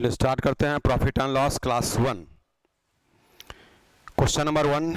Start करते हैं profit and loss class 1। Question number 1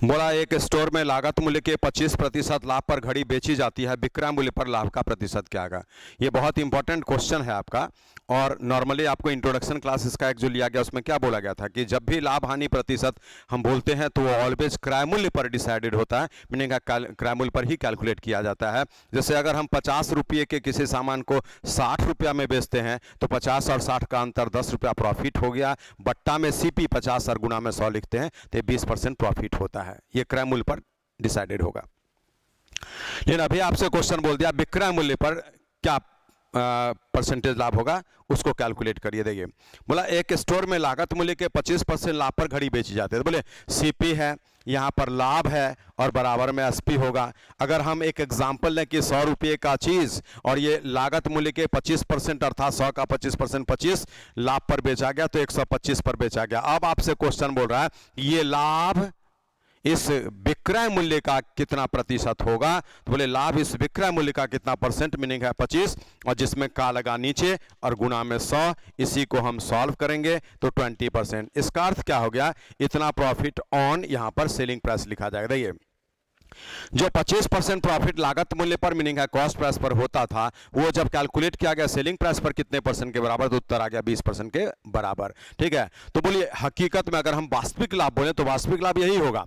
बोला एक स्टोर में लागत मूल्य के 25% लाभ पर घड़ी बेची जाती है, विक्रय मूल्य पर लाभ का प्रतिशत क्या होगा। ये बहुत इंपॉर्टेंट क्वेश्चन है आपका। और नॉर्मली आपको इंट्रोडक्शन क्लास इसका एक जो लिया गया उसमें क्या बोला गया था कि जब भी लाभ हानि प्रतिशत हम बोलते हैं तो वो ऑलवेज क्रय मूल्य पर डिसाइडेड होता है, मीनिंग क्रय मूल्य पर ही कैलकुलेट किया जाता है। जैसे अगर हम 50 रुपये के किसी सामान को 60 रुपया में बेचते हैं तो 50 और 60 का अंतर 10 रुपया प्रॉफिट हो गया। बट्टा में CP 50 और गुना में 100 लिखते हैं तो 20% प्रॉफिट होता है। ये क्रय मूल्य पर डिसाइडेड होगा। लेकिन अभी आपसे क्वेश्चन बोल दिया विक्रय मूल्य पर क्या परसेंटेज लाभ होगा, उसको कैलकुलेट करिए। देखिए बोला एक स्टोर में लागत मूल्य के 25% लाभ पर घड़ी बेची जाती है, तो बोले CP है, यहाँ पर लाभ है और बराबर में SP होगा। अगर हम एक एग्जांपल लें कि 100 रुपये का चीज़ और ये लागत मूल्य के 25% अर्थात 100 का 25% 25 लाभ पर बेचा गया तो 125 पर बेचा गया। अब आपसे क्वेश्चन बोल रहा है ये लाभ इस विक्रय मूल्य का कितना प्रतिशत होगा, तो बोले लाभ इस विक्रय मूल्य का कितना परसेंट, मीनिंग है 25 और जिसमें का लगा नीचे और गुना में 100, इसी को हम सॉल्व करेंगे तो 20%। इसका अर्थ क्या हो गया, इतना प्रॉफिट ऑन यहां पर सेलिंग प्राइस लिखा जाएगा। देखिए जो 25% प्रॉफिट लागत मूल्य पर मीनिंग है कॉस्ट प्राइस पर होता था, वो जब कैलकुलेट किया गया सेलिंग प्राइस पर कितने परसेंट के बराबर, तो उत्तर आ गया 20% के बराबर। ठीक है, तो बोलिए हकीकत में अगर हम वास्तविक लाभ बोले तो वास्तविक लाभ यही होगा।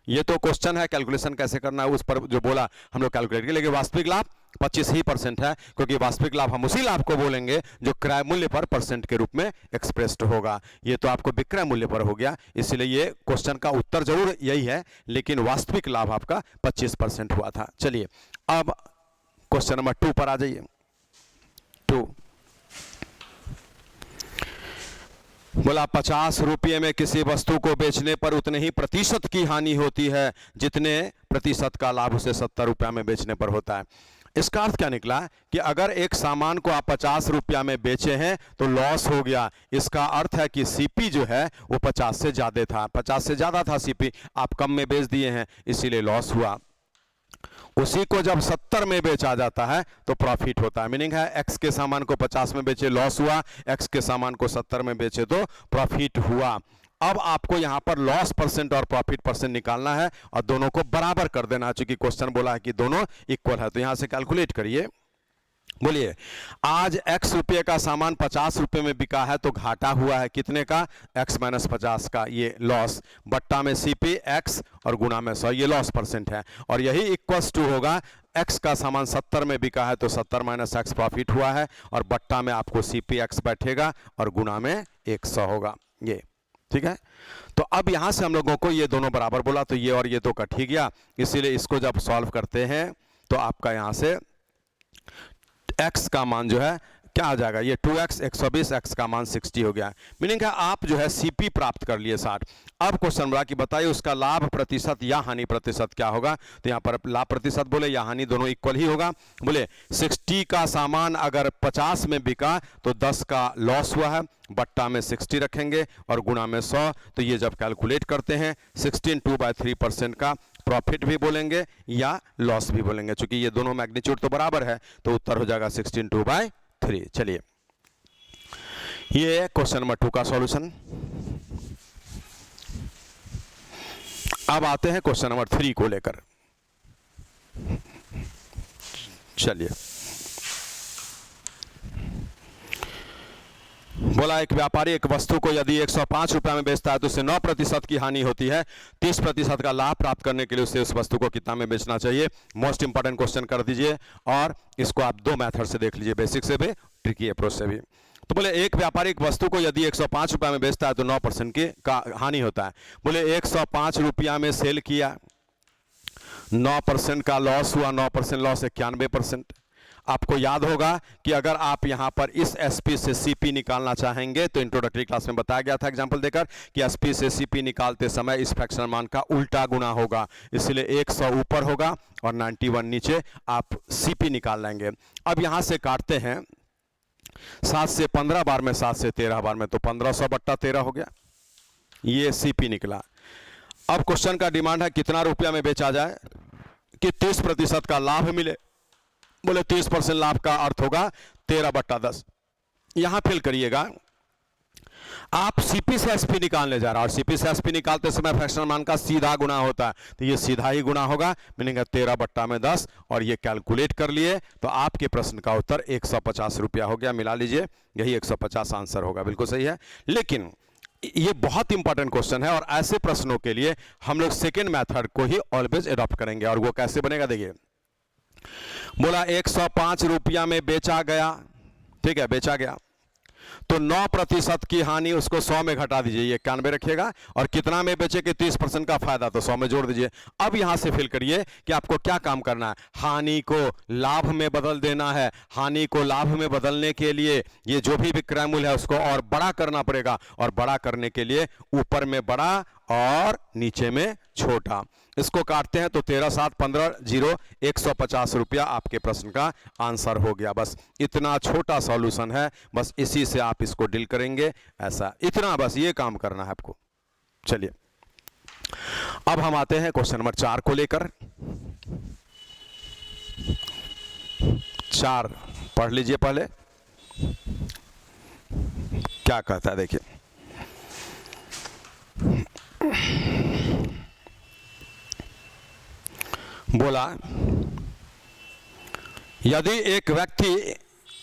ये तो क्वेश्चन है, कैलकुलेशन कैसे करना है उस पर जो बोला हम लोग कैलकुलेट किए, लेकिन वास्तविक लाभ 25% है, क्योंकि वास्तविक लाभ हम उसी लाभ को बोलेंगे जो क्रय मूल्य पर परसेंट के रूप में एक्सप्रेस्ड होगा। ये तो आपको विक्रय मूल्य पर हो गया, इसलिए ये क्वेश्चन का उत्तर जरूर यही है, लेकिन वास्तविक लाभ आपका 25% हुआ था। चलिए अब क्वेश्चन नंबर 2 पर आ जाइए। 2 बोला 50 रुपये में किसी वस्तु को बेचने पर उतने ही प्रतिशत की हानि होती है जितने प्रतिशत का लाभ उसे 70 रुपया में बेचने पर होता है। इसका अर्थ क्या निकला कि अगर एक सामान को आप 50 रुपया में बेचे हैं तो लॉस हो गया। इसका अर्थ है कि CP जो है वो 50 से ज़्यादा था, 50 से ज़्यादा था CP, आप कम में बेच दिए हैं इसीलिए लॉस हुआ। उसी को जब 70 में बेचा जाता है तो प्रॉफिट होता है, मीनिंग है X के सामान को 50 में बेचे लॉस हुआ, X के सामान को 70 में बेचे तो प्रॉफिट हुआ। अब आपको यहां पर लॉस परसेंट और प्रॉफिट परसेंट निकालना है और दोनों को बराबर कर देना है, चूंकि क्वेश्चन बोला है कि दोनों इक्वल है। तो यहां से कैलकुलेट करिए। बोलिए आज X रुपये का सामान 50 रुपये में बिका है तो घाटा हुआ है कितने का, X माइनस 50 का, ये लॉस, बट्टा में CP X और गुना में 100, ये लॉस परसेंट है। और यही इक्वल्स टू होगा X का सामान 70 में बिका है तो 70 माइनस X प्रॉफिट हुआ है और बट्टा में आपको CP X बैठेगा और गुना में 100 होगा। ये ठीक है। तो अब यहां से हम लोगों को ये दोनों बराबर बोला तो ये और ये तो कट ही गया, इसीलिए इसको जब सॉल्व करते हैं तो आपका यहां से X का मान जो है क्या आ जाएगा, ये 2X 120, X का मान 60 हो गया। मीनिंग है आप जो है CP प्राप्त कर लिए 60। अब क्वेश्चन बड़ा कि बताइए उसका लाभ प्रतिशत या हानि प्रतिशत क्या होगा, तो यहाँ पर लाभ प्रतिशत बोले या हानि दोनों इक्वल ही होगा। बोले 60 का सामान अगर 50 में बिका तो 10 का लॉस हुआ है, बट्टा में 60 रखेंगे और गुना में 100, तो ये जब कैलकुलेट करते हैं 16/3% का प्रॉफिट भी बोलेंगे या लॉस भी बोलेंगे, क्योंकि ये दोनों मैग्नीट्यूड तो बराबर है तो उत्तर हो जाएगा 16/3। चलिए ये क्वेश्चन नंबर 2 का सॉल्यूशन। अब आते हैं क्वेश्चन नंबर 3 को लेकर। चलिए बोला एक व्यापारी एक वस्तु को यदि 105 रुपया में बेचता है तो उसे 9% की हानि होती है, 30% का लाभ प्राप्त करने के लिए उसे उस वस्तु को कितना में बेचना चाहिए। मोस्ट इंपॉर्टेंट क्वेश्चन कर दीजिए और इसको आप 2 मेथड से देख लीजिए, बेसिक से भी ट्रिकी अप्रोच से भी। तो बोले एक व्यापारी एक वस्तु को यदि 105 रुपया में बेचता है तो 9% की का हानि होता है। बोले 105 रुपया में सेल किया, 9% का लॉस हुआ, 9% लॉस 91%। आपको याद होगा कि अगर आप यहां पर इस SP से CP निकालना चाहेंगे तो इंट्रोडक्टरी क्लास में बताया गया था एग्जांपल देकर कि SP से CP निकालते समय इस फ्रैक्शनल मान का उल्टा गुना होगा, इसलिए 100 ऊपर होगा और 91 नीचे, आप CP निकाल लेंगे। अब यहां से काटते हैं 7 से 15 बार में, 7 से 13 बार में, तो 1500/13 हो गया, ये CP निकला। अब क्वेश्चन का डिमांड है कितना रुपया में बेचा जाए कि 30% का लाभ मिले। बोले 30% लाभ का अर्थ होगा 13/10। यहां फिल करिएगा, आप सीपी से एसपी निकालने जा रहा है और सीपी से एसपी निकालते समय फ्रैक्शनल मान का सीधा गुना होता है, तो ये सीधा ही गुना होगा, मीनिंग 13/10 और ये कैलकुलेट कर लिए तो आपके प्रश्न का उत्तर 150 रुपया हो गया। मिला लीजिए, यही 150 आंसर होगा, बिल्कुल सही है। लेकिन ये बहुत इंपॉर्टेंट क्वेश्चन है और ऐसे प्रश्नों के लिए हम लोग सेकेंड मेथड को ही ऑलवेज अडॉप्ट करेंगे। और वो कैसे बनेगा, देखिए, बोला 105 रुपया में बेचा गया, ठीक है, बेचा गया, तो 9% की हानि, उसको 100 में घटा दीजिए, ये 91 रखिएगा, और कितना में बेचे कि 30% का फायदा, तो 100 में जोड़ दीजिए। अब यहां से फिल करिए कि आपको क्या काम करना है, हानि को लाभ में बदल देना है। हानि को लाभ में बदलने के लिए ये जो भी विक्रय मूल्य है उसको और बड़ा करना पड़ेगा, और बड़ा करने के लिए ऊपर में बड़ा और नीचे में छोटा। इसको काटते हैं तो 13 7 15 0 150 रुपया आपके प्रश्न का आंसर हो गया। बस इतना छोटा सॉल्यूशन है, बस इसी से आप इसको डील करेंगे, ऐसा इतना, बस ये काम करना है आपको। चलिए अब हम आते हैं क्वेश्चन नंबर 4 को लेकर। 4 पढ़ लीजिए पहले, क्या कहता है, देखिए, बोला यदि एक व्यक्ति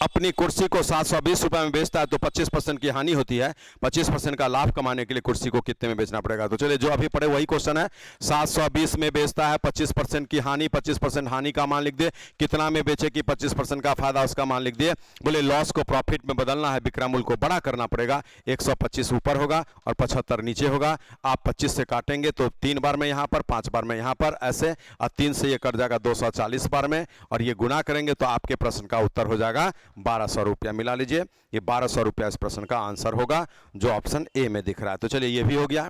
अपनी कुर्सी को 720 रुपये में बेचता है तो 25% की हानि होती है, 25% का लाभ कमाने के लिए कुर्सी को कितने में बेचना पड़ेगा। तो चलिए जो अभी पढ़े वही क्वेश्चन है, 720 में बेचता है, 25% की हानि, 25% हानि का मान लिख दिए, कितना में बेचे कि 25% का फायदा, उसका मान लिख दिए। बोले लॉस को प्रॉफिट में बदलना है, विक्रय मूल्य को बड़ा करना पड़ेगा, 125 ऊपर होगा और 75 नीचे होगा। आप 25 से काटेंगे तो 3 बार में यहाँ पर, 5 बार में यहाँ पर, ऐसे, और 3 से ये कट जाएगा 240 बार में, और ये गुना करेंगे तो आपके प्रश्न का उत्तर हो जाएगा 1200 रुपया। मिला लीजिए, ये 1200 रुपया इस प्रश्न का आंसर होगा, जो ऑप्शन ए में दिख रहा है। तो चलिए ये भी हो गया।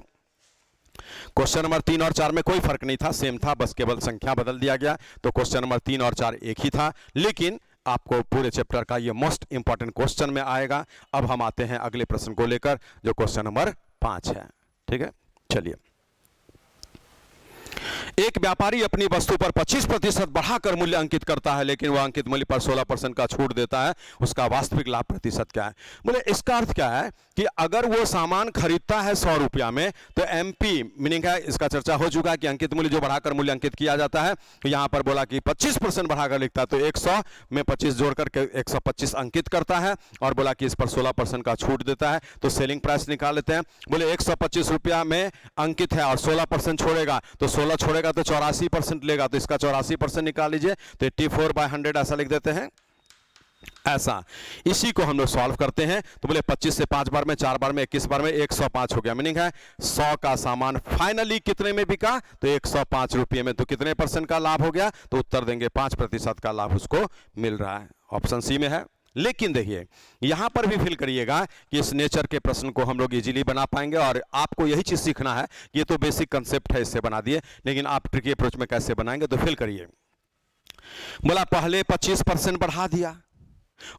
क्वेश्चन नंबर 3 और 4 में कोई फर्क नहीं था, सेम था, बस केवल संख्या बदल दिया गया। तो क्वेश्चन नंबर 3 और 4 एक ही था, लेकिन आपको पूरे चैप्टर का ये मोस्ट इंपॉर्टेंट क्वेश्चन में आएगा। अब हम आते हैं अगले प्रश्न को लेकर, जो क्वेश्चन नंबर 5 है, ठीक है। चलिए, एक व्यापारी अपनी वस्तु पर 25% बढ़ाकर मूल्य अंकित करता है, लेकिन वह अंकित मूल्य पर 16% का छूट देता है, उसका वास्तविक लाभ प्रतिशत क्या है। बोले इसका अर्थ क्या है कि अगर वो सामान खरीदता है 100 रुपया में, तो एमपी मीनिंग है, इसका चर्चा हो चुका है कि अंकित मूल्य जो बढ़ाकर मूल्य अंकित किया जाता है, तो यहां पर बोला कि 25% बढ़ाकर लिखता है, तो 100 में 25 जोड़कर 125 अंकित करता है, और बोला कि इस पर 16% का छूट देता है। तो सेलिंग प्राइस निकाल लेते हैं। बोले 125 रुपया में अंकित है और 16% छोड़ेगा, तो 16 छोड़ेगा तो 84% लेगा, तो इसका 84% निकाल लीजिए, तो 84/100 ऐसा लिख देते हैं, ऐसा। इसी को हम लोग सॉल्व करते हैं। तो बोले 25 से 5 बार में, 4 बार में, 21 बार में 105 हो गया। मीनिंग है 100 का सामान फाइनली कितने में बिका, तो 105 रुपये में। तो कितने % का लाभ हो गया, तो उत्तर देंगे 5% का लाभ उसको मिल रहा है, ऑप्शन सी में है। लेकिन देखिए यहां पर भी फिल करिएगा कि इस नेचर के प्रश्न को हम लोग इजीली बना पाएंगे, और आपको यही चीज सीखना है। ये तो बेसिक कंसेप्ट है, इससे बना दिए, लेकिन आप ट्रिकी अप्रोच में कैसे बनाएंगे, तो फिल करिए। बोला पहले 25% बढ़ा दिया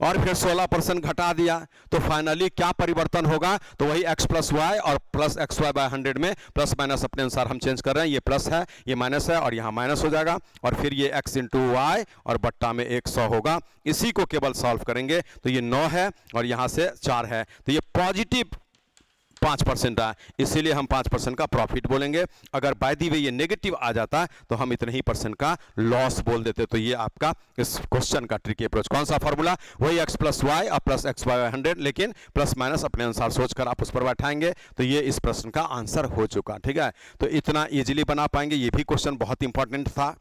और फिर 16% घटा दिया, तो फाइनली क्या परिवर्तन होगा, तो वही x + y और प्लस XY/100 में प्लस माइनस अपने अनुसार हम चेंज कर रहे हैं। ये प्लस है, ये माइनस है, और यहाँ माइनस हो जाएगा, और फिर ये x × y और बट्टा में 100 होगा। इसी को केवल सॉल्व करेंगे तो ये 9 है और यहाँ से 4 है, तो ये पॉजिटिव 5% है, इसीलिए हम 5% का प्रॉफिट बोलेंगे। अगर बाय द वे ये नेगेटिव आ जाता तो हम इतने ही % का लॉस बोल देते। तो ये आपका इस क्वेश्चन का ट्रिकी अप्रोच। कौन सा फॉर्मूला, वही x + y और प्लस XY/100, लेकिन प्लस माइनस अपने अनुसार सोचकर आप उस पर बैठाएंगे, तो ये इस प्रश्न का आंसर हो चुका। ठीक है, तो इतना इजीली बना पाएंगे। ये भी क्वेश्चन बहुत इंपॉर्टेंट था।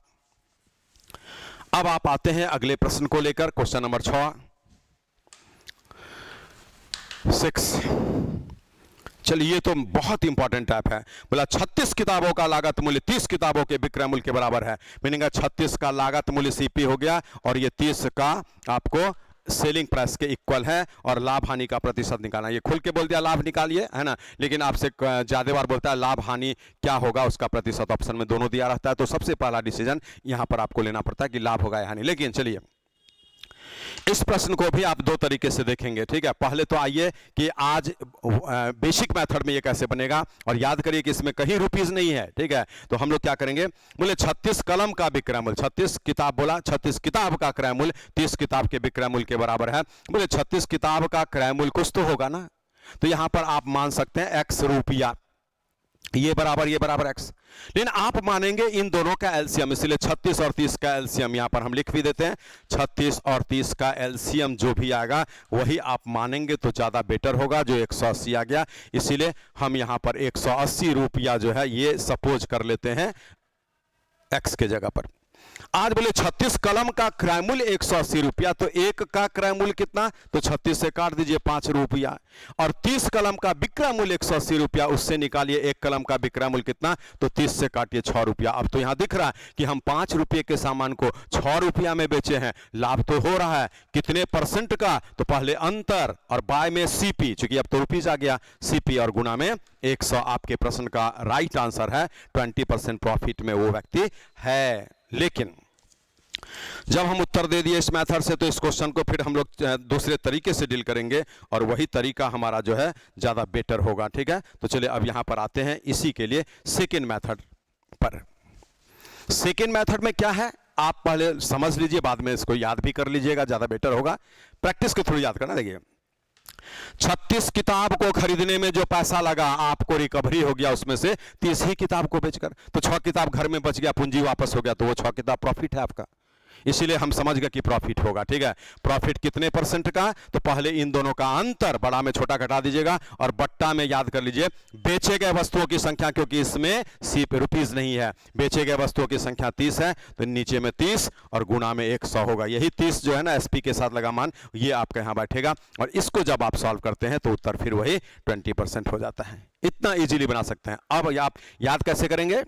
अब आप आते हैं अगले प्रश्न को लेकर, क्वेश्चन नंबर 6। चलिए ये तो बहुत इंपॉर्टेंट टाइप है। बोला 36 किताबों का लागत मूल्य 30 किताबों के विक्रय मूल्य के बराबर है। मीनिंग 36 का लागत मूल्य सीपी हो गया और ये 30 का आपको सेलिंग प्राइस के इक्वल है, और लाभ हानि का प्रतिशत निकालना। ये खुल के बोल दिया लाभ निकालिए, है ना, लेकिन आपसे ज्यादा बार बोलता है लाभ हानि क्या होगा, उसका प्रतिशत ऑप्शन में दोनों दिया रहता है। तो सबसे पहला डिसीजन यहां पर आपको लेना पड़ता है कि लाभ होगा या हानि। लेकिन चलिए इस प्रश्न को भी आप दो तरीके से देखेंगे, ठीक है। पहले तो आइए कि आज बेसिक मेथड में ये कैसे बनेगा, और याद करिए कि इसमें कहीं रुपीस नहीं है, ठीक है। तो हम लोग क्या करेंगे, बोले 36 कलम का विक्रय मूल्य, 36 किताब बोला, 36 किताब का क्रय मूल्य 30 किताब के विक्रय मूल्य के बराबर है। बोले 36 किताब का क्रय मूल्य कुछ तो होगा ना, तो यहां पर आप मान सकते हैं x रुपया, ये बराबर x, लेकिन आप मानेंगे इन दोनों का एलसीएम, इसलिए 36 और 30 का एलसीएम यहां पर हम लिख भी देते हैं। 36 और 30 का एलसीएम जो भी आएगा वही आप मानेंगे तो ज्यादा बेटर होगा, जो 180 आ गया, इसीलिए हम यहां पर 180 रुपया जो है ये सपोज कर लेते हैं x के जगह पर। आज बोले 36 कलम का क्रय मूल्य 180 रुपया, तो एक का क्रय मूल्य कितना, तो 36 से काट दीजिए 5 रुपया, और 30 कलम का विक्रय मूल्य 180 रुपया, उससे निकालिए एक कलम का विक्रय मूल्य कितना, तो 30 से काटिए 6 रुपया। अब तो यहां दिख रहा है कि हम 5 रुपये के सामान को 6 रुपया में बेचे हैं, लाभ तो हो रहा है, कितने परसेंट का, तो पहले अंतर और बाय में सीपी, चूंकि अब तो रुपीज आ गया, सीपी और गुना में 100 आपके प्रश्न का राइट आंसर है। 20% प्रॉफिट में वो व्यक्ति है। लेकिन जब हम उत्तर दे दिए इस मेथड से, तो इस क्वेश्चन को फिर हम लोग दूसरे तरीके से डील करेंगे, और वही तरीका हमारा जो है ज्यादा बेटर होगा, ठीक है। तो चलिए अब यहां पर आते हैं इसी के लिए सेकेंड मेथड पर। सेकेंड मेथड में क्या है, आप पहले समझ लीजिए, बाद में इसको याद भी कर लीजिएगा, ज्यादा बेटर होगा। प्रैक्टिस के थ्रू याद करना। देखिए 36 किताब को खरीदने में जो पैसा लगा आपको रिकवरी हो गया, उसमें से 30 ही किताब को बेचकर, तो 6 किताब घर में बच गया, पूंजी वापस हो गया, तो वो 6 किताब प्रॉफिट है आपका, इसीलिए हम समझ गए कि प्रॉफिट होगा, ठीक है। प्रॉफिट कितने परसेंट का, तो पहले इन दोनों का अंतर बड़ा में छोटा घटा दीजिएगा, और बट्टा में याद कर लीजिए बेचे गए वस्तुओं की संख्या, क्योंकि इसमें रुपीस नहीं है, बेचे गए वस्तुओं की संख्या 30 है, तो नीचे में 30 और गुना में 100 होगा। यही 30 जो है ना एसपी के साथ लगा मान, ये आपके यहां बैठेगा, और इसको जब आप सॉल्व करते हैं तो उत्तर फिर वही 20% हो जाता है। इतना इजीली बना सकते हैं। अब आप याद कैसे करेंगे,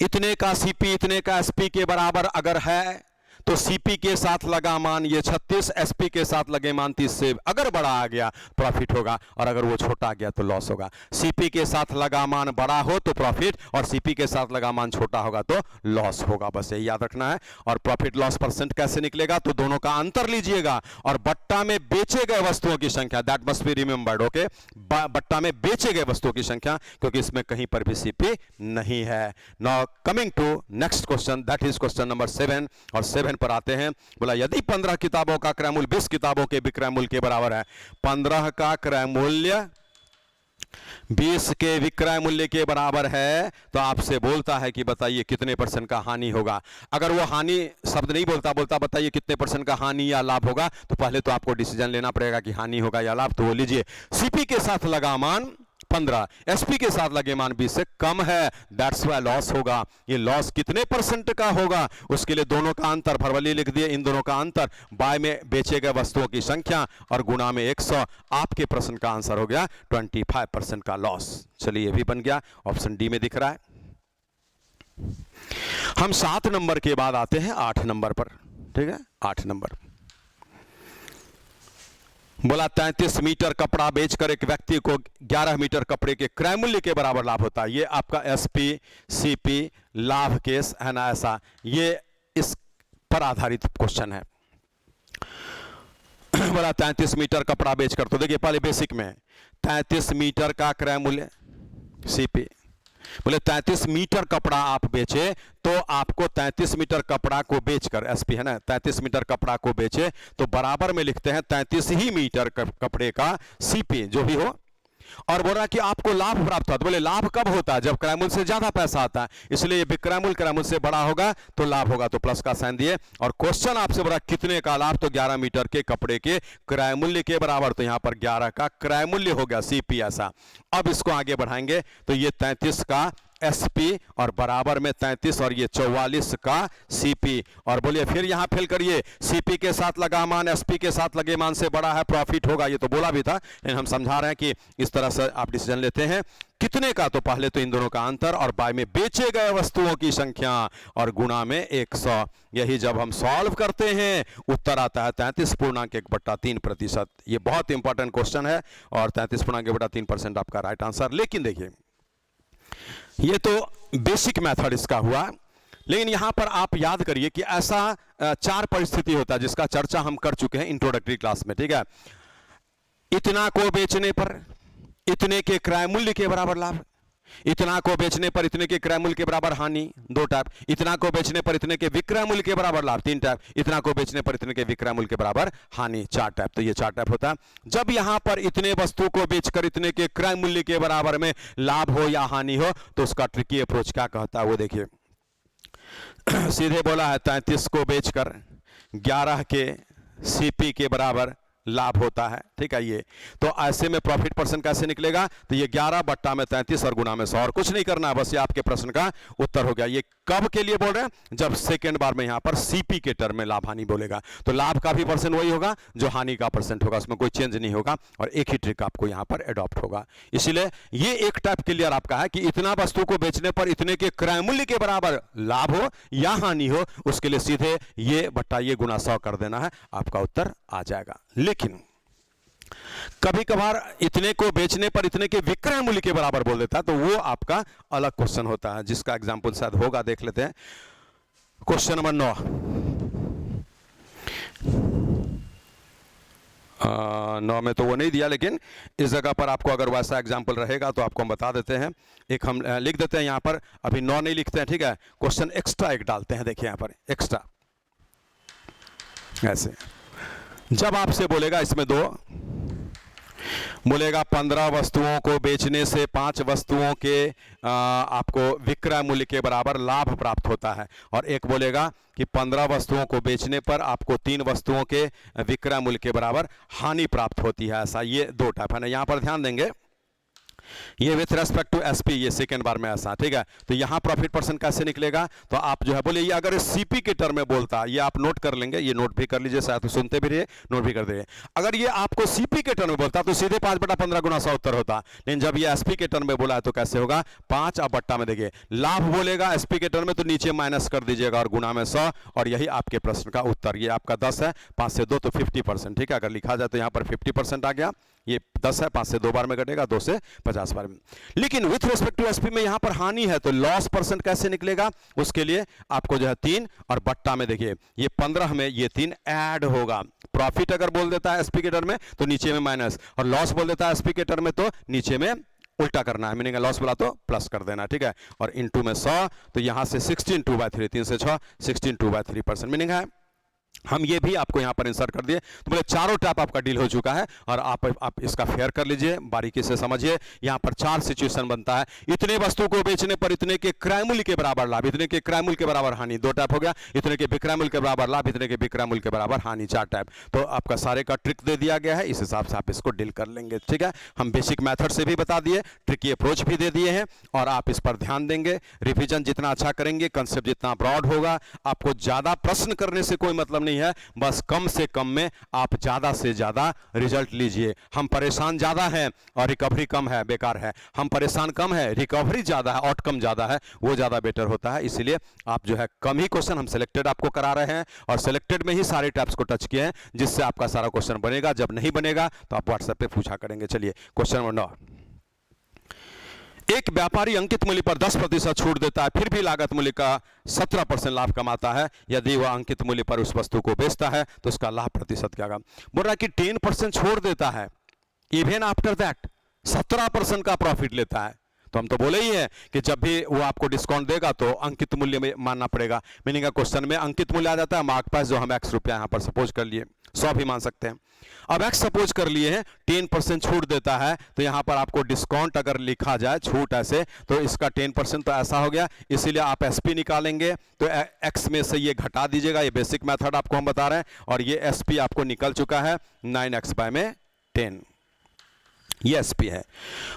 इतने का सीपी इतने का एसपी के बराबर अगर है, तो सीपी के साथ लगा मान ये 36, एसपी के साथ लगे मान 30 से अगर बड़ा आ गया प्रॉफिट होगा, और अगर वो छोटा आ गया तो लॉस होगा। सीपी के साथ लगा मान बड़ा हो तो प्रॉफिट, और सीपी के साथ लगा मान छोटा होगा तो लॉस होगा, बस यही याद रखना है। और प्रॉफिट लॉस परसेंट कैसे निकलेगा, तो दोनों का अंतर लीजिएगा, और बट्टा में बेचे गए वस्तुओं की संख्या, that must be remembered, okay. बट्टा में बेचे गए वस्तुओं की संख्या, क्योंकि इसमें कहीं पर भी सीपी नहीं है। Now coming to next question, that is question number 7, और 7 पर आते हैं। बोला यदि 15 किताबों का क्रय मूल्य 20 किताबों के विक्रय मूल्य के बराबर है, 15 का क्रय मूल्य 20 के विक्रय मूल्य के बराबर है, तो आपसे बोलता है कि बताइए कितने परसेंट का हानि होगा। अगर वो हानि शब्द नहीं बोलता बताइए कितने परसेंट का हानि या लाभ होगा, तो पहले तो आपको डिसीजन लेना पड़ेगा कि हानि होगा या लाभ। तो वो लीजिए, सीपी के साथ लगा मान 15, एसपी के साथ लगे मान 20 से कम है, दैट्स व्हाई लॉस होगा। ये लॉस कितने परसेंट का होगा, उसके लिए दोनों का अंतर फरवली लिख दिए, इन दोनों का अंतर बाय में बेचे गए वस्तुओं की संख्या और गुना में 100। आपके प्रश्न का आंसर हो गया 25% का लॉस। चलिए ये भी बन गया, ऑप्शन डी में दिख रहा है। हम 7 नंबर के बाद आते हैं 8 नंबर पर, ठीक है। 8 नंबर बोला 33 मीटर कपड़ा बेचकर एक व्यक्ति को 11 मीटर कपड़े के क्रय मूल्य के बराबर लाभ होता है। ये आपका एसपी सीपी लाभ केस है ना, ऐसा ये इस पर आधारित क्वेश्चन है। बोला 33 मीटर कपड़ा बेचकर, तो देखिए पहले बेसिक में 33 मीटर का क्रय मूल्य सीपी, बोले 33 मीटर कपड़ा आप बेचे, तो आपको 33 मीटर कपड़ा को बेचकर, एसपी है ना, 33 मीटर कपड़ा को बेचे तो बराबर में लिखते हैं 33 ही मीटर कपड़े का सीपी जो भी हो, और बोल रहा कि आपको लाभ प्राप्त होता है। बोले लाभ कब होता है, जब क्रय मूल्य से ज्यादा पैसा आता है, इसलिए विक्रय मूल्य क्रय मूल्य से बड़ा होगा तो लाभ होगा, तो प्लस का साइन दिए। और क्वेश्चन आपसे बोला कितने का लाभ, तो 11 मीटर के कपड़े के क्रय मूल्य के बराबर, तो यहां पर 11 का क्रय मूल्य हो गया सीपी ऐसा। अब इसको आगे बढ़ाएंगे तो ये 33 का एसपी और बराबर में 33 और ये 44 का सीपी, और बोलिए फिर यहां फिल करिए, सीपी के साथ लगा मान एसपी के साथ लगे मान से बड़ा है, प्रॉफिट होगा। ये तो बोला भी था, लेकिन हम समझा रहे हैं कि इस तरह से आप डिसीजन लेते हैं। कितने का, तो पहले तो इन दोनों का अंतर और बाय में बेचे गए वस्तुओं की संख्या और गुना में 100। यही जब हम सॉल्व करते हैं उत्तर आता है 33.1/3%। ये बहुत इंपॉर्टेंट क्वेश्चन है, और 33.1/3% आपका राइट आंसर। लेकिन देखिए ये तो बेसिक मेथड इसका हुआ, लेकिन यहां पर आप याद करिए कि ऐसा 4 परिस्थिति होता है जिसका चर्चा हम कर चुके हैं इंट्रोडक्टरी क्लास में, ठीक है। इतना को बेचने पर इतने के क्रय मूल्य के बराबर लाभ, इतना को बेचने पर इतने के क्रय मूल्य के बराबर हानि 2 टाइप, इतना को बेचने पर इतने के विक्रय मूल्य के बराबर लाभ 3 टाइप, इतना को बेचने पर इतने के विक्रय मूल्य के बराबर हानि 4 टाइप। तो ये 4 टाइप होता है। जब यहां पर इतने वस्तु को बेचकर इतने के क्रय मूल्य के बराबर में लाभ हो या हानि हो तो उसका ट्रिकी अप्रोच क्या कहता है वो देखिए। सीधे बोला है 33 को बेचकर 11 के सीपी के बराबर लाभ होता है, ठीक है। ये तो ऐसे में प्रॉफिट परसेंट कैसे निकलेगा, तो ये 11 बट्टा में 33 और गुना में 100, और कुछ नहीं करना है, बस ये आपके प्रश्न का उत्तर हो गया। ये कब के लिए बोल रहे हैं, जब सेकेंड बार में यहां पर सीपी के टर्म में लाभ हानि बोलेगा तो लाभ का भी परसेंट वही होगा जो हानि का परसेंट होगा, उसमें कोई चेंज नहीं होगा और एक ही ट्रिक आपको यहां पर एडॉप्ट होगा। इसलिए ये एक टाइप क्लियर आपका है कि इतना वस्तु को बेचने पर इतने के क्रय मूल्य के बराबर लाभ हो या हानि हो, उसके लिए सीधे ये बट्टा ये गुना 100 कर देना है, आपका उत्तर आ जाएगा। लेकिन कभी कभार इतने को बेचने पर इतने के विक्रय मूल्य के बराबर बोल देता है तो वो आपका अलग क्वेश्चन होता है, जिसका एग्जांपल शायद होगा, देख लेते हैं। क्वेश्चन नंबर 9 9 में तो वो नहीं दिया, लेकिन इस जगह पर आपको अगर वैसा एग्जांपल रहेगा तो आपको हम बता देते हैं। एक हम लिख देते हैं यहां पर, अभी 9 नहीं लिखते हैं, ठीक है। क्वेश्चन एक्स्ट्रा एक डालते हैं, देखिए यहां पर एक्स्ट्रा ऐसे। जब आपसे बोलेगा इसमें 2 बोलेगा 15 वस्तुओं को बेचने से 5 वस्तुओं के आपको विक्रय मूल्य के बराबर लाभ प्राप्त होता है, और एक बोलेगा कि 15 वस्तुओं को बेचने पर आपको 3 वस्तुओं के विक्रय मूल्य के बराबर हानि प्राप्त होती है। ऐसा ये 2 टाइप है ना। यहां पर ध्यान देंगे ये विथ रेस्पेक्ट टू एसपी, ये सेकंड बार में ऐसा, ठीक है। तो यहां प्रॉफिट परसेंट कैसे निकलेगा, तो आप जो है बोले ये अगर सीपी के टर्म में बोलता, ये आप नोट कर लेंगे, ये नोट भी कर लीजिए, शायद तो सुनते भी रहिए, नोट भी कर दीजिए। अगर ये आपको सीपी के टर्म में बोलता तो सीधे 5/15 गुना 100 उत्तर होता, लेकिन जब ये एसपी के टर्म में बोला है तो कैसे होगा, 5 अब बट्टा में देखिए लाभ बोलेगा एसपी के टर्म में तो नीचे माइनस कर दीजिएगा और गुना में 100, और यही आपके प्रश्न का उत्तर। ये आपका 10 है, 5 से 2 तो 50%, ठीक है। अगर लिखा जाए तो यहां पर 50% आ गया, ये 10 है, 5 से 2 बार में घटेगा, 2 से 50 बार में। लेकिन विथ रिस्पेक्ट टू एसपी में यहां पर हानि है तो लॉस परसेंट कैसे निकलेगा, उसके लिए आपको जो है 3 और बट्टा में देखिए ये 15 में ये 3 ऐड होगा। प्रॉफिट अगर बोल देता है एसपी के टर्म में तो नीचे में माइनस, और लॉस बोल देता है एसपी के टर्म में तो नीचे में उल्टा करना है, मीनिंग लॉस बोला तो प्लस कर देना, ठीक है। और इनटू में 100 तो यहां से 16 2/3, 3 से 6 16 2/3% मीनिंग है। हम ये भी आपको यहां पर इंसर्ट कर दिए, तो बोले चारों टाइप आपका डील हो चुका है, और आप इसका फेयर कर लीजिए, बारीकी से समझिए। यहां पर 4 सिचुएशन बनता है। इतने वस्तु को बेचने पर इतने के क्रय मूल्य के बराबर लाभ, इतने के क्रय मूल्य के बराबर हानि 2 टाइप हो गया, इतने के विक्रय मूल्य के बराबर लाभ, इतने के विक्रय मूल्य के बराबर हानि 4 टाइप। तो आपका सारे का ट्रिक दे दिया गया है, इस हिसाब से आप इसको डील कर लेंगे, ठीक है। हम बेसिक मेथड से भी बता दिए, ट्रिकी अप्रोच भी दे दिए हैं, और आप इस पर ध्यान देंगे। रिविजन जितना अच्छा करेंगे, कंसेप्ट जितना ब्रॉड होगा, आपको ज्यादा प्रश्न करने से कोई मतलब नहीं है, बस कम से कम में आप ज्यादा से ज्यादा रिजल्ट लीजिए। हम परेशान ज्यादा हैं और रिकवरी कम है, बेकार है। हम परेशान कम है, रिकवरी ज्यादा है, आउटकम ज्यादा है, वो ज्यादा बेटर होता है। इसलिए आप जो है कम ही क्वेश्चन हम सिलेक्टेड आपको करा रहे हैं, और सिलेक्टेड में ही सारे टैप्स को टच किए हैं, जिससे आपका सारा क्वेश्चन बनेगा। जब नहीं बनेगा तो आप व्हाट्सएप पे पूछा करेंगे। चलिए क्वेश्चन नंबर 9। एक व्यापारी अंकित मूल्य पर 10% छूट देता है, फिर भी लागत मूल्य का 17% लाभ कमाता है। यदि वह अंकित मूल्य पर उस वस्तु को बेचता है तो उसका लाभ प्रतिशत क्या होगा। बोल रहा है कि 10% छोड़ देता है, इवन आफ्टर दैट 17% का प्रॉफिट लेता है। तो हम तो बोले ही है कि जब भी वो आपको डिस्काउंट देगा तो अंकित मूल्य में मानना पड़ेगा। मीनिंग का क्वेश्चन में अंकित मूल्य आ जाता है, मार्क प्राइस जो हम x रुपया यहां पर सपोज कर लिए, 100 भी मान सकते हैं। अब x सपोज कर लिए हैं, 10% छूट देता है, तो यहां पर आपको डिस्काउंट अगर लिखा जाए छूट ऐसे, तो इसका 10% तो ऐसा हो गया। इसीलिए आप एसपी निकालेंगे तो x में से ये घटा दीजिएगा, ये बेसिक मेथड आपको हम बता रहे हैं, और ये एसपी आपको निकल चुका है 9x/10, ये एसपी है।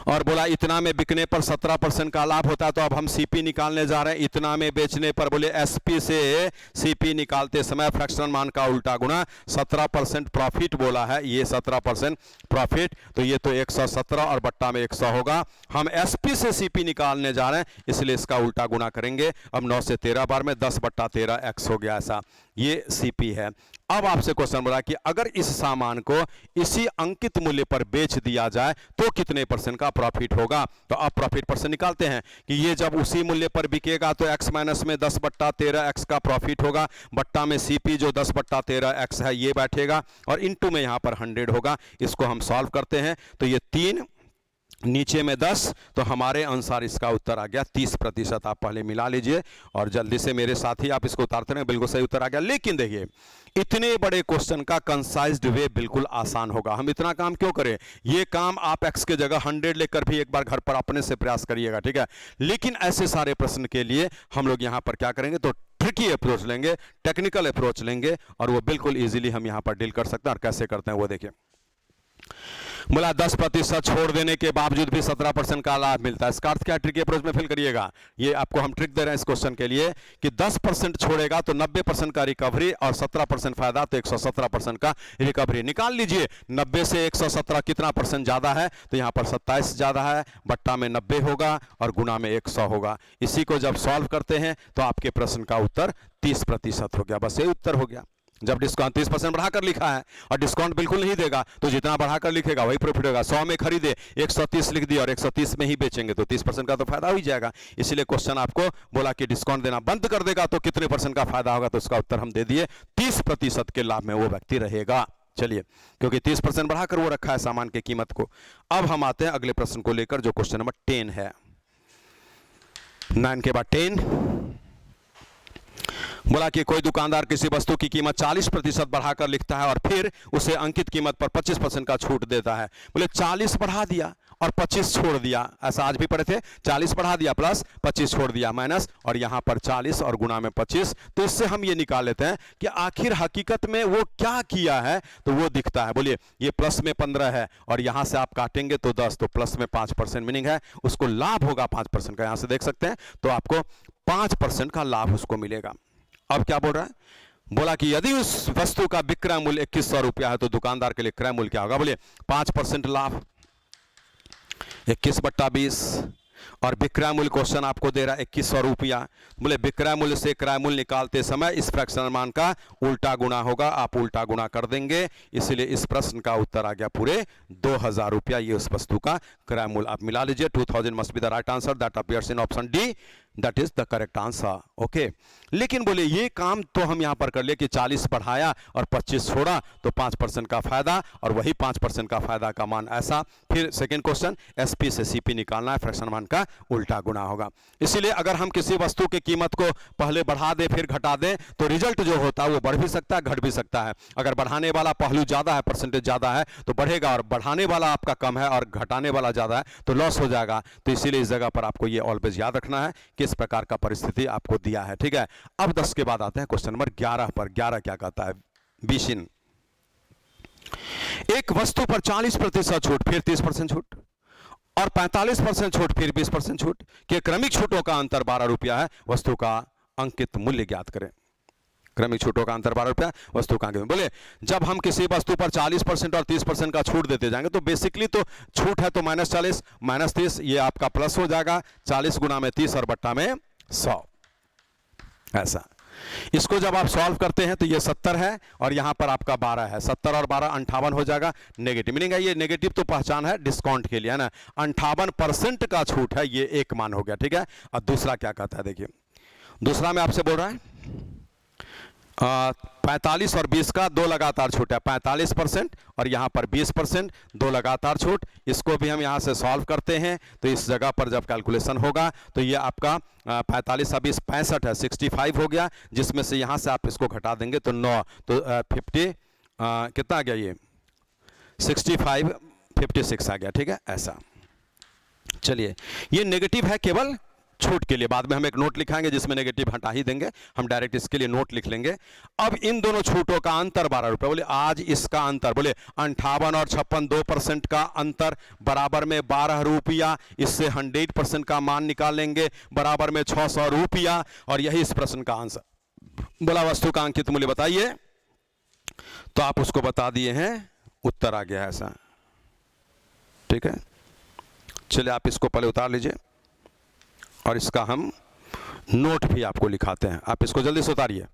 और बोला इतना में बिकने पर 17% का लाभ होता है, तो अब हम सीपी निकालने जा रहे हैं। इतना में बेचने पर बोले एसपी से सीपी निकालते समय फ्रैक्शनल मान का उल्टा गुना, 17% प्रॉफिट बोला है, ये 17% प्रॉफिट, तो ये तो 117 और बट्टा में 100 होगा। हम एसपी से सीपी निकालने जा रहे हैं, इसलिए इसका उल्टा गुना करेंगे। अब 9 से 13 बार में 10/13 x हो गया, ऐसा ये सीपी है। अब आपसे क्वेश्चन बोला कि अगर इस सामान को इसी अंकित मूल्य पर बेच दिया जाए जाए तो कितने परसेंट का प्रॉफिट होगा। तो अब प्रॉफिट परसेंट निकालते हैं कि ये जब उसी मूल्य पर बिकेगा तो x माइनस में 10/13x का प्रॉफिट होगा, बट्टा में CP जो 10/13x है ये बैठेगा और इनटू में यहाँ पर 100 होगा। इसको हम सॉल्व करते हैं तो ये 3 नीचे में 10, तो हमारे अनुसार इसका उत्तर आ गया 30%। आप पहले मिला लीजिए और जल्दी से मेरे साथ ही आप इसको उतारते रहें, बिल्कुल सही उत्तर आ गया। लेकिन देखिए इतने बड़े क्वेश्चन का कंसाइज्ड वे बिल्कुल आसान होगा। हम इतना काम क्यों करें, ये काम आप x के जगह 100 लेकर भी एक बार घर पर अपने से प्रयास करिएगा, ठीक है। लेकिन ऐसे सारे प्रश्न के लिए हम लोग यहां पर क्या करेंगे, तो ट्रिकी अप्रोच लेंगे, टेक्निकल अप्रोच लेंगे और वो बिल्कुल इजीली हम यहां पर डील कर सकते हैं। और कैसे करते हैं वो देखिए। बोला 10% छोड़ देने के बावजूद भी 17% का लाभ मिलता है। इसका अर्थ क्या, ट्रिकी अप्रोच में फिल करिएगा। ये आपको हम ट्रिक दे रहे हैं इस क्वेश्चन के लिए कि 10% छोड़ेगा तो 90% का रिकवरी और 17% फायदा, तो 117% का रिकवरी। निकाल लीजिए 90 से 117 कितना परसेंट ज्यादा है, तो यहां पर 27 ज्यादा है, बट्टा में 90 होगा और गुना में 100 होगा। इसी को जब सॉल्व करते हैं तो आपके प्रश्न का उत्तर 30% हो गया। बस यही उत्तर हो गया। जब डिस्काउंट 30% बढ़ाकर लिखा है और डिस्काउंट बिल्कुल नहीं देगा तो जितना बढ़ाकर लिखेगा वही प्रॉफिट होगा। 100 में खरीदे 130 लिख दिया और 130 में ही बेचेंगे तो 30% का तो फायदा हो ही जाएगा। इसलिए क्वेश्चन आपको बोला कि डिस्काउंट देना बंद कर देगा तो कितने परसेंट का फायदा होगा, तो उसका उत्तर हम दे दिए 30% के लाभ में वो व्यक्ति रहेगा। चलिए, क्योंकि 30% बढ़ाकर वो रखा है सामान की कीमत को। अब हम आते हैं अगले प्रश्न को लेकर जो क्वेश्चन नंबर 10 है। 9 के बाद 10 बोला कि कोई दुकानदार किसी वस्तु की कीमत 40% बढ़ाकर लिखता है और फिर उसे अंकित कीमत पर 25% का छूट देता है। बोले 40 बढ़ा दिया और 25 छोड़ दिया, ऐसा आज भी पढ़े थे। 40 बढ़ा दिया प्लस 25 छोड़ दिया माइनस, और यहां पर 40 और गुना में 25। तो इससे हम ये निकाल लेते हैं कि आखिर हकीकत में वो क्या किया है, तो वो दिखता है। बोलिए ये प्लस में 15 है और यहां से आप काटेंगे तो 10, तो प्लस में 5% मीनिंग है उसको लाभ होगा 5% का। यहां से देख सकते हैं तो आपको 5% का लाभ उसको मिलेगा। अब क्या बोल रहा है, बोला कि यदि उस वस्तु का विक्रय मूल्य 2100 रुपया है तो दुकानदार के लिए क्रय मूल्य क्या होगा। बोले 5% लाभ 21/20 और विक्रय मूल्य क्वेश्चन आपको दे रहा है 2100 रुपया। बोले विक्रय मूल्य से क्रय मूल्य निकालते समय इस फ्रैक्शनल मान का उल्टा गुना होगा, आप उल्टा गुना कर देंगे। इसलिए इस प्रश्न का उत्तर आ गया पूरे 2000 रुपया। ये उस वस्तु का क्रय मूल्य। आप मिला लीजिए, 2000 must be the right answer, that appears in option D, that is the correct answer. Okay, लेकिन बोले ये काम तो हम यहां पर कर लिए कि 40 बढ़ाया और 25 छोड़ा तो 5% का फायदा, और वही 5% का फायदा का मान ऐसा। फिर सेकंड क्वेश्चन, एसपी से सीपी निकालना है, फ्रैक्शन मान का उल्टा गुना होगा। इसीलिए अगर हम किसी वस्तु की कीमत को पहले बढ़ा दे फिर घटा दे तो रिजल्ट जो होता है वो बढ़ भी सकता है घट भी सकता है। अगर बढ़ाने वाला पहलू ज्यादा है, परसेंटेज ज्यादा है तो बढ़ेगा, और बढ़ाने वाला आपका कम है और घटाने वाला ज्यादा है तो लॉस हो जाएगा। तो इसीलिए इस जगह पर आपको ये ऑलवेज याद रखना है कि इस प्रकार का परिस्थिति आपको दिया है, ठीक है। अब 10 के बाद आते हैं क्वेश्चन नंबर 11 पर। 11 क्या कहता है, बीसिन। एक वस्तु पर 40% छूट फिर 30% छूट और 45% छूट फिर 20% छूट के क्रमिक छूटों का अंतर 12 रुपया है। वस्तु का अंकित मूल्य ज्ञात करें। क्रमिक छूटों का अंतर 12 रुपया, वस्तु का अंकित। बोले जब हम किसी वस्तु पर 40% और 30% का छूट देते जाएंगे तो बेसिकली तो छूट है तो -40 -30 ये आपका प्लस हो जाएगा। 40 गुना में 30 और बट्टा में 100, ऐसा। इसको जब आप सॉल्व करते हैं तो ये 70 है और यहां पर आपका 12 है। 70 और 12 58 हो जाएगा। नेगेटिव मीनिंग है, ये नेगेटिव तो पहचान है डिस्काउंट के लिए, है ना। 58% का छूट है, ये एक मान हो गया, ठीक है। अब दूसरा क्या कहता है, देखिए दूसरा में आपसे बोल रहा है 45 और 20 का दो लगातार छूट है, 45% और यहाँ पर 20%, दो लगातार छूट। इसको भी हम यहाँ से सॉल्व करते हैं तो इस जगह पर जब कैलकुलेशन होगा तो ये आपका 45 और 20 65 है, 65 हो गया, जिसमें से यहाँ से आप इसको घटा देंगे तो 9, तो 50 कितना आ गया, ये 65 56 आ गया, ठीक है, ऐसा। चलिए, ये नेगेटिव है केवल छूट के लिए, बाद में हम एक नोट लिखाएंगे जिसमें नेगेटिव हटा ही देंगे, हम डायरेक्ट इसके लिए नोट लिख लेंगे। अब इन दोनों छूटों का अंतर 12 रुपए। बोले आज इसका अंतर, बोले 58 और 56 2% का अंतर बराबर में 12 रुपया। इससे 100% का मान निकालेंगे बराबर में 600 रुपया, और यही इस प्रश्न का आंसर। बोला वस्तु का अंकित मूल्य बताइए, तो आप उसको बता दिए हैं, उत्तर आ गया ऐसा, ठीक है। चलिए आप इसको पहले उतार लीजिए और इसका हम नोट भी आपको लिखाते हैं। आप इसको जल्दी से उतारिए।